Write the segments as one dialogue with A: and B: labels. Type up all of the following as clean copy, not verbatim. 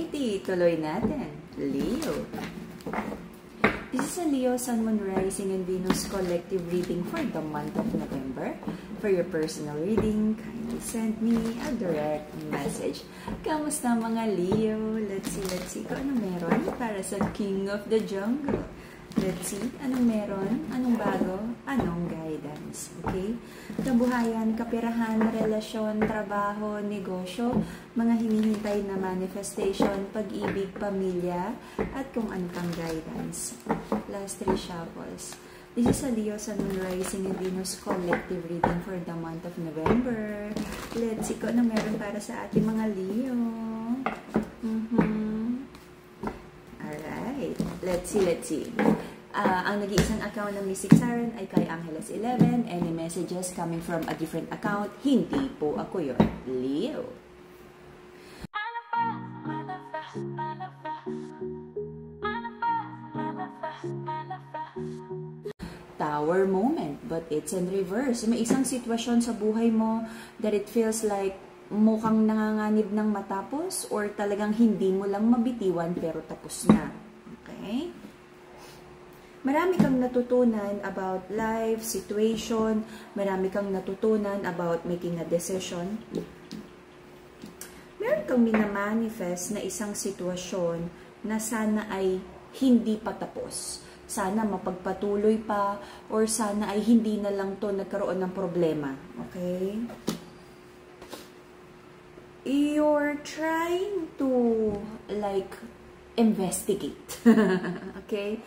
A: Alrighty, tuloy natin. Leo. This is a Leo, Sun, Moon, Rising, and Venus collective reading for the month of November. For your personal reading, kindly send me a direct message. Kamusta mga Leo? Let's see. Kung ano meron para sa King of the Jungle. Let's see, anong meron? Anong bago? Anong guidance? Okay? Kabuhayan, kapirahan, relasyon, trabaho, negosyo, mga hinihintay na manifestation, pag-ibig, pamilya, at kung ano pang guidance. Last 3 shuffles. This is a Leo, Sun, Moon, Rising, and Venus collective reading for the month of November. Let's see kung ano meron para sa ating mga Leo. Alright. Let's see. Ang nag-iisang account ng Mystic Siren ay kay Angeles 11. Any messages coming from a different account? Hindi po ako yun. Leo. Tower moment, but it's in reverse. May isang sitwasyon sa buhay mo that it feels like mukhang nanganganib ng matapos or talagang hindi mo lang mabitiwan pero tapos na. Okay? Marami kang natutunan about life, situation, marami kang natutunan about making a decision. Meron kang minamanifest na isang sitwasyon na sana ay hindi pa tapos. Sana mapagpatuloy pa or sana ay hindi na lang to nagkaroon ng problema. Okay? You're trying to like investigate. Okay?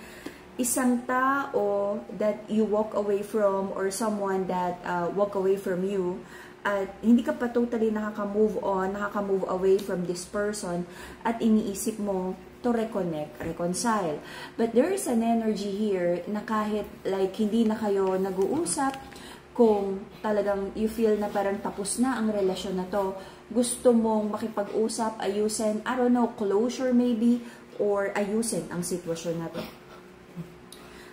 A: Isang tao that you walk away from or someone that walk away from you at hindi ka pa totally nakaka-move on, nakaka-move away from this person at iniisip mo to reconnect, reconcile. But there is an energy here na kahit like hindi na kayo nag-uusap, kung talagang you feel na parang tapos na ang relasyon na to, gusto mong makipag-usap, ayusin, I don't know, closure maybe, or ayusin ang sitwasyon na to.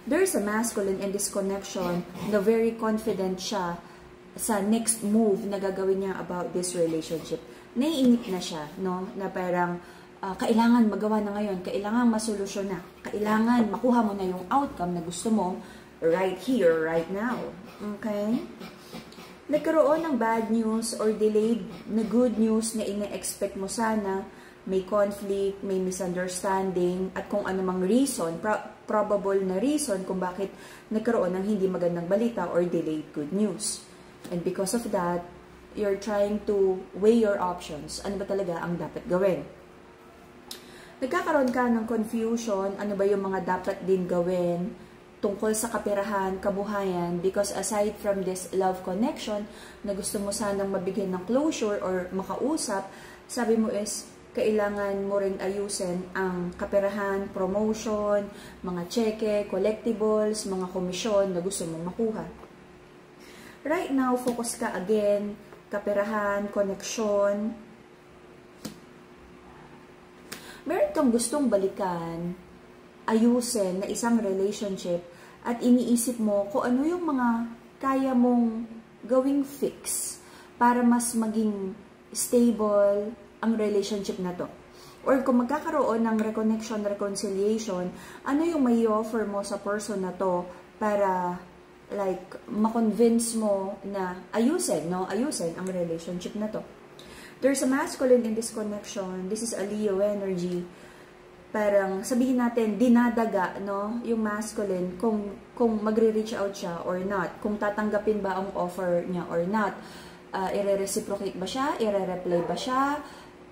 A: There's a masculine in this connection na very confident siya sa next move na gagawin niya about this relationship. Naiinip na siya, no? Na parang kailangan magawa na ngayon, kailangan masolusyon na, kailangan makuha mo na yung outcome na gusto mo right here, right now. Okay? Nagkaroon ng bad news or delayed na good news na ina-expect mo sana, may conflict, may misunderstanding, at kung anumang reason, probable na reason kung bakit nagkaroon ng hindi magandang balita or delayed good news. And because of that, you're trying to weigh your options. Ano ba talaga ang dapat gawin? Nagkakaroon ka ng confusion, ano ba yung mga dapat din gawin tungkol sa kapirahan, kabuhayan, because aside from this love connection na gusto mo sanang mabigyan ng closure or makausap, sabi mo is, kailangan mo rin ayusin ang kaperahan, promotion, mga cheque, collectibles, mga komisyon na gusto mong makuha. Right now, focus ka again, kaperahan, connection. Meron kang gustong balikan, ayusin na isang relationship at iniisip mo kung ano yung mga kaya mong gawing fix para mas maging stable ang relationship na to. Or kung magkakaroon ng reconnection, reconciliation, ano yung may offer mo sa person na to para like ma-convince mo na ayusin, no? Ayusin ang relationship na to. There's a masculine in this connection. This is a Leo energy. Parang sabihin natin dinadaga, no, yung masculine kung magre-reach out siya or not, kung tatanggapin ba ang offer niya or not. Ire-reciprocate ba siya, ire-reply ba siya,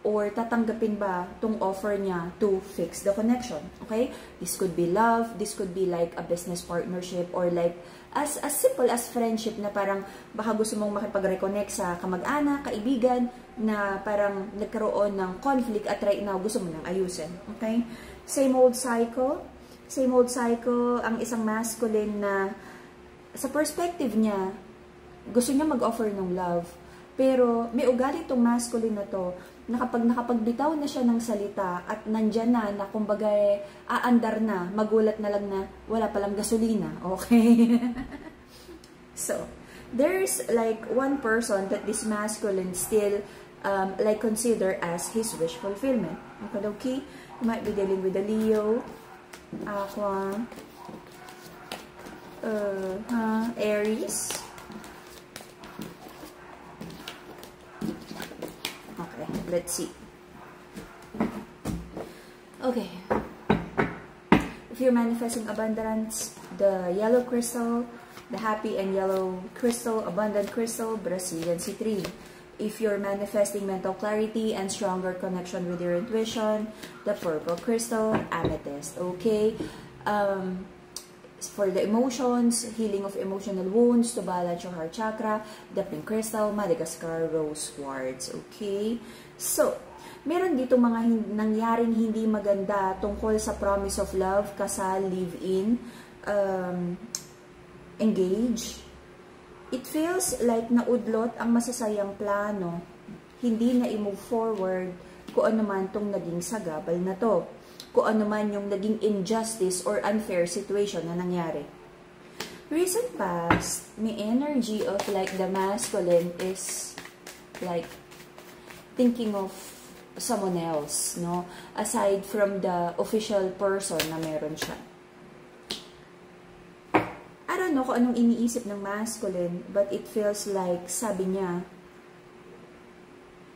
A: or tatanggapin ba tong offer niya to fix the connection. Okay? This could be love, this could be like a business partnership, or like as simple as friendship na parang baka gusto mong makipag-reconnect sa kamag-anak, kaibigan, na parang nagkaroon ng conflict at right now gusto mo nang ayusin. Okay? Same old cycle. Same old cycle ang isang masculine na sa perspective niya, gusto niya mag-offer ng love. Pero may ugali itong masculine na to na kapag nakapagbitaw na siya ng salita at nandyan na kumbaga aandar na, magulat na lang na wala palang gasolina. Okay? So, there's like one person that this masculine still like consider as his wish fulfillment. Okay? You might be dealing with a Leo, Aqua, Aries. Okay, let's see. Okay. If you're manifesting abundance, the yellow crystal, the happy and yellow crystal, abundant crystal, Brazilian C3. If you're manifesting mental clarity and stronger connection with your intuition, the purple crystal, amethyst. Okay? For the emotions, healing of emotional wounds to balance your heart chakra, the pink crystal, Madagascar rose quartz. Okay? So, meron dito mga nangyaring hindi maganda tungkol sa promise of love, kasal, live-in, engage. It feels like naudlot ang masasayang plano, hindi na i-move forward kung ano man tong naging sagabal na to, kung ano man yung naging injustice or unfair situation na nangyari. Recent past, may energy of like the masculine is like thinking of someone else, no? Aside from the official person na meron siya. I don't know kung anong iniisip ng masculine, but it feels like, sabi niya,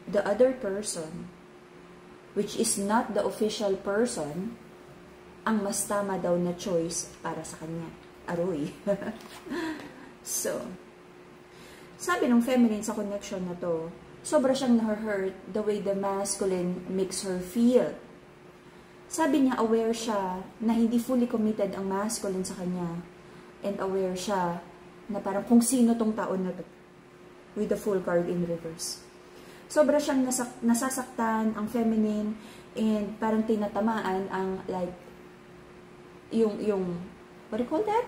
A: the other person, which is not the official person, ang mas tama daw na choice para sa kanya. Aroy. So, sabi ng feminine sa connection na to, sobra siyang na-hurt the way the masculine makes her feel. Sabi niya, aware siya na hindi fully committed ang masculine sa kanya. And aware siya na parang kung sino tong taon na to. With the full card in reverse. Sobra siyang nasasaktan ang feminine and parang tinatamaan ang like yung what do you call that?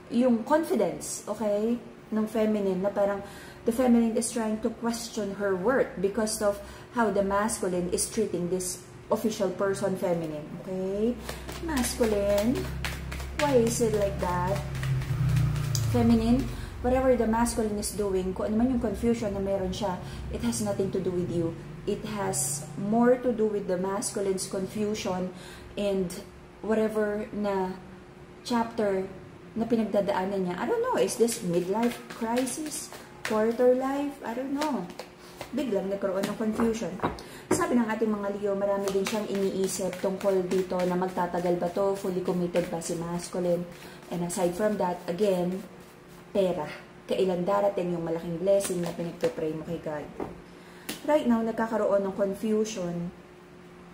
A: Yung confidence, okay? Ng feminine na parang the feminine is trying to question her worth because of how the masculine is treating this official person feminine, okay? Masculine, why is it like that? Feminine, whatever the masculine is doing, kung ano man yung confusion na meron siya, it has nothing to do with you. It has more to do with the masculine's confusion and whatever na chapter na pinagdadaanan niya. I don't know, is this midlife crisis? Quarter life? I don't know. Biglang nagkaroon ng confusion. Sabi ng ating mga Leo, marami din siyang iniisip tungkol dito na magtatagal ba to, fully committed ba si masculine. And aside from that, again, pera. Kailan darating yung malaking blessing na pinagpipray mo kay God. Right now, nagkakaroon ng confusion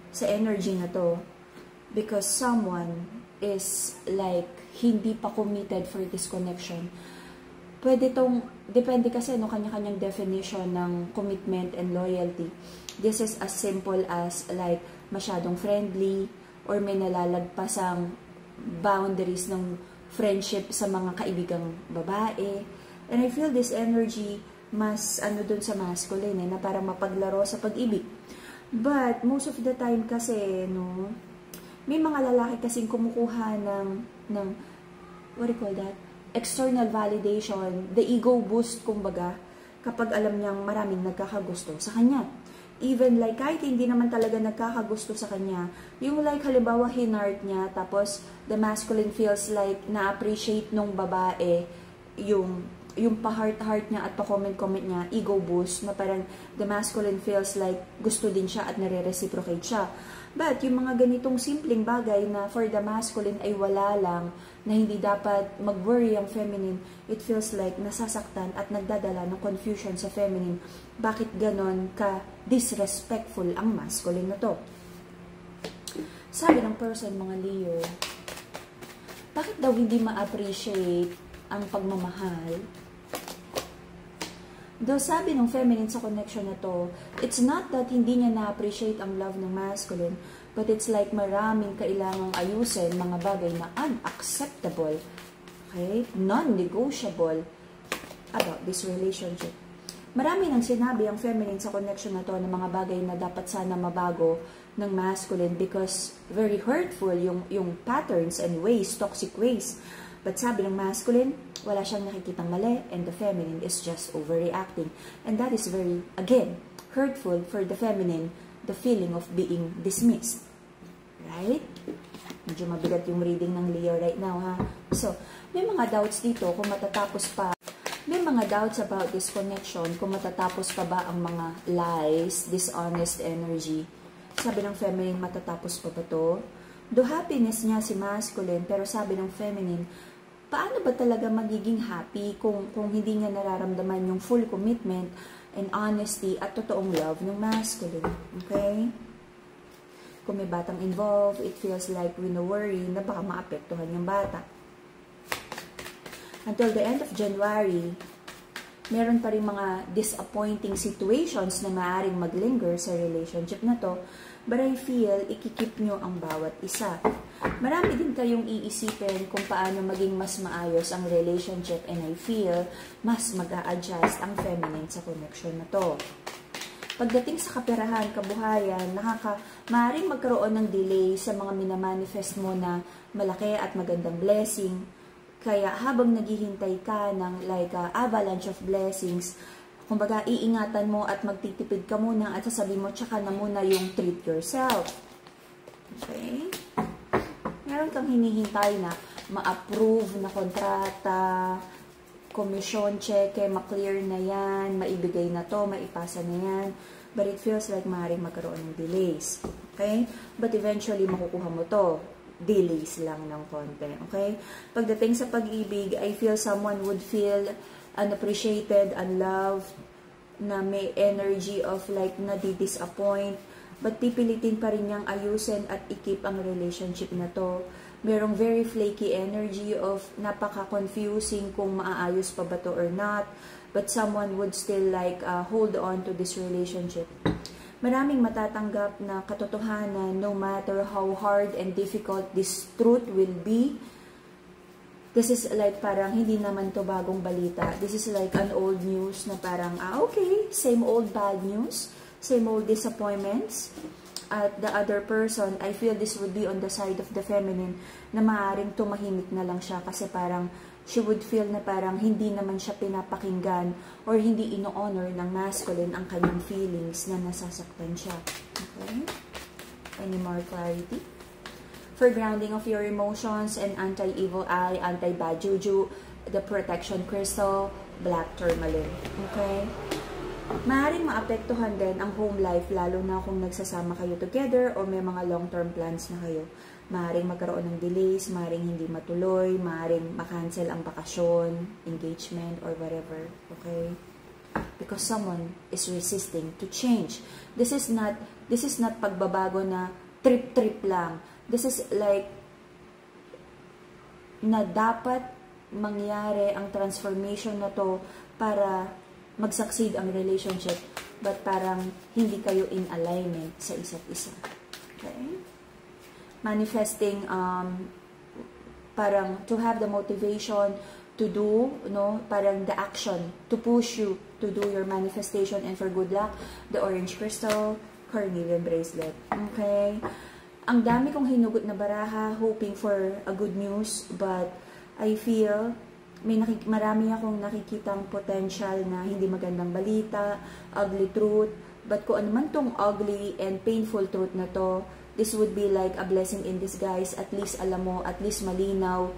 A: sa energy na to because someone is like hindi pa committed for this connection. Pwede tong, depende kasi no kanya-kanyang definition ng commitment and loyalty. This is as simple as like masyadong friendly or may nalalagpasang boundaries ng friendship sa mga kaibigang babae. And I feel this energy mas ano dun sa masculine na para mapaglaro sa pag-ibig. But most of the time kasi no, may mga lalaki kasing kumukuha ng what do you call that? External validation, the ego boost kumbaga kapag alam niyang maraming nagkakagusto sa kanya. Even like kahit hindi naman talaga nagkakagusto sa kanya, yung like halimbawa hinart niya tapos the masculine feels like na-appreciate nung babae yung pa-heart-heart niya at pa-comment-comment niya, ego boost, na parang the masculine feels like gusto din siya at nare-reciprocate siya. But yung mga ganitong simpleng bagay na for the masculine ay wala lang, na hindi dapat mag-worry ang feminine, it feels like nasasaktan at nagdadala ng confusion sa feminine. Bakit ganon ka disrespectful ang masculine na to? Sabi ng person, mga Leo, bakit daw hindi ma-appreciate ang pagmamahal? Though sabi ng feminine sa connection na to, it's not that hindi niya na-appreciate ang love ng masculine, but it's like maraming kailangang ayusin, mga bagay na unacceptable, okay, non-negotiable about this relationship. Marami nang sinabi ang feminine sa connection na to ng mga bagay na dapat sana mabago ng masculine because very hurtful yung patterns and ways, toxic ways. But sabi ng masculine, wala siyang nakikitang mali and the feminine is just overreacting. And that is very, again, hurtful for the feminine, the feeling of being dismissed. Right? Medyo mabigat yung reading ng Leo right now, ha? So, may mga doubts dito kung matatapos pa. May mga doubts about this connection kung matatapos pa ba ang mga lies, dishonest energy. Sabi ng feminine, matatapos pa ba to? Do happiness niya si masculine, pero sabi ng feminine, paano ba talaga magiging happy kung hindi niya nararamdaman yung full commitment and honesty at totoong love ng masculine? Okay? Kung may batang involved, it feels like wino-worry na baka maapektuhan yung bata. Until the end of January, meron pa rin mga disappointing situations na maaaring maglinger sa relationship na to, but I feel ikikip nyo ang bawat isa. Marami din kayong iisipin kung paano maging mas maayos ang relationship, and I feel mas mag-a-adjust ang feminine sa connection na to. Pagdating sa kaperahan, kabuhayan, maaaring magkaroon ng delay sa mga minamanifest mo na malaki at magandang blessing. Kaya habang naghihintay ka ng like avalanche of blessings, kumbaga iingatan mo at magtitipid ka muna at sasabihin mo tsaka na muna yung treat yourself. Okay? Meron kang hinihintay na ma-approve na kontrata, commission, cheque, ma-clear na yan, maibigay na to, maipasa na yan. But it feels like maaaring magkaroon ng delays. Okay? But eventually, makukuha mo to. Delays lang ng konti. Okay? Pagdating sa pag-ibig, I feel someone would feel unappreciated, unloved, na may energy of like nadi-disappoint, but pipilitin pa rin niyang ayusin at ikip ang relationship na to. Merong very flaky energy of napaka-confusing kung maaayos pa ba to or not, but someone would still like hold on to this relationship. Maraming matatanggap na katotohanan no matter how hard and difficult this truth will be. This is like parang hindi naman to bagong balita. This is like an old news na parang, okay, same old bad news, same old disappointments. At the other person, I feel this would be on the side of the feminine na maaaring tumahimik na lang siya kasi parang she would feel na parang hindi naman siya pinapakinggan or hindi ino-honor ng masculine ang kanyang feelings na nasasaktan siya. Okay? Any more clarity? For grounding of your emotions and anti-evil eye, anti-bad juju, the protection crystal, black tourmaline. Okay? Maaaring maapektuhan din ang home life lalo na kung nagsasama kayo together or may mga long-term plans na kayo. Maaaring magkaroon ng delays, maaaring hindi matuloy, maaaring makancel ang bakasyon, engagement, or whatever. Okay? Because someone is resisting to change. This is not pagbabago na trip-trip lang. This is like na dapat mangyari ang transformation na to para mag-succeed ang relationship, but parang hindi kayo in alignment sa isa't isa. Okay? Manifesting, parang to have the motivation to do, no, parang the action to push you to do your manifestation, and for good luck, the orange crystal, carnelian bracelet. Okay? Ang dami kong hinugot na baraha, hoping for a good news, but I feel marami akong nakikitang potential na hindi magandang balita, ugly truth, but kung ano man tong ugly and painful truth na to, this would be like a blessing in disguise. At least alam mo, at least malinaw,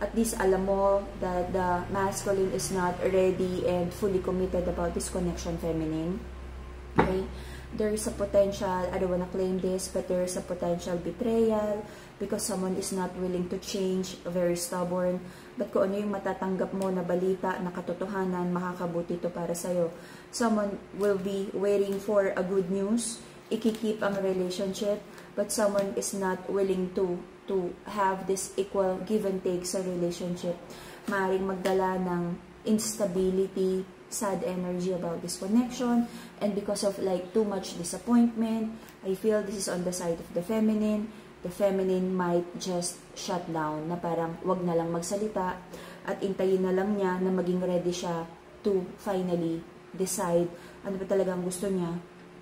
A: at least alam mo that the masculine is not ready and fully committed about this connection, feminine. Okay? There is a potential, I don't want to claim this, but there is a potential betrayal because someone is not willing to change, very stubborn. But kung ano yung matatanggap mo na balita, na katotohanan, makakabuti ito para sa'yo. Someone will be waiting for a good news, ikikip ang relationship, but someone is not willing to have this equal give and take sa relationship. Maaaring magdala ng instability, sad energy about this connection, and because of like too much disappointment, I feel this is on the side of the feminine. The feminine might just shut down, na parang wag na lang magsalita at intayin na lang niya na maging ready siya to finally decide ano ba talagang gusto niya.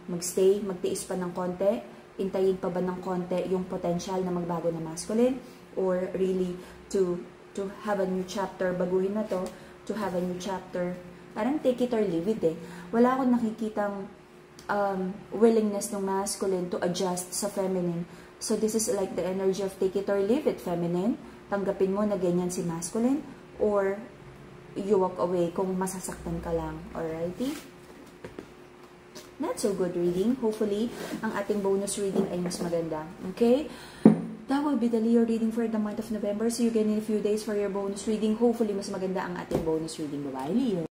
A: Magstay, magtiis pa ng konti, intayin pa ba ng konti yung potential na magbago na masculine, or really to have a new chapter, baguhin na to have a new chapter. Parang take it or leave it eh. Wala akong nakikitang willingness ng masculine to adjust sa feminine. So this is like the energy of take it or leave it, feminine. Tanggapin mo na ganyan si masculine, or you walk away kung masasaktan ka lang. Alrighty? Not so good reading. Hopefully, ang ating bonus reading ay mas maganda. Okay? That will be the Leo reading for the month of November. See you again in a few days for your bonus reading. Hopefully, mas maganda ang ating bonus reading. Bye-bye, Leo!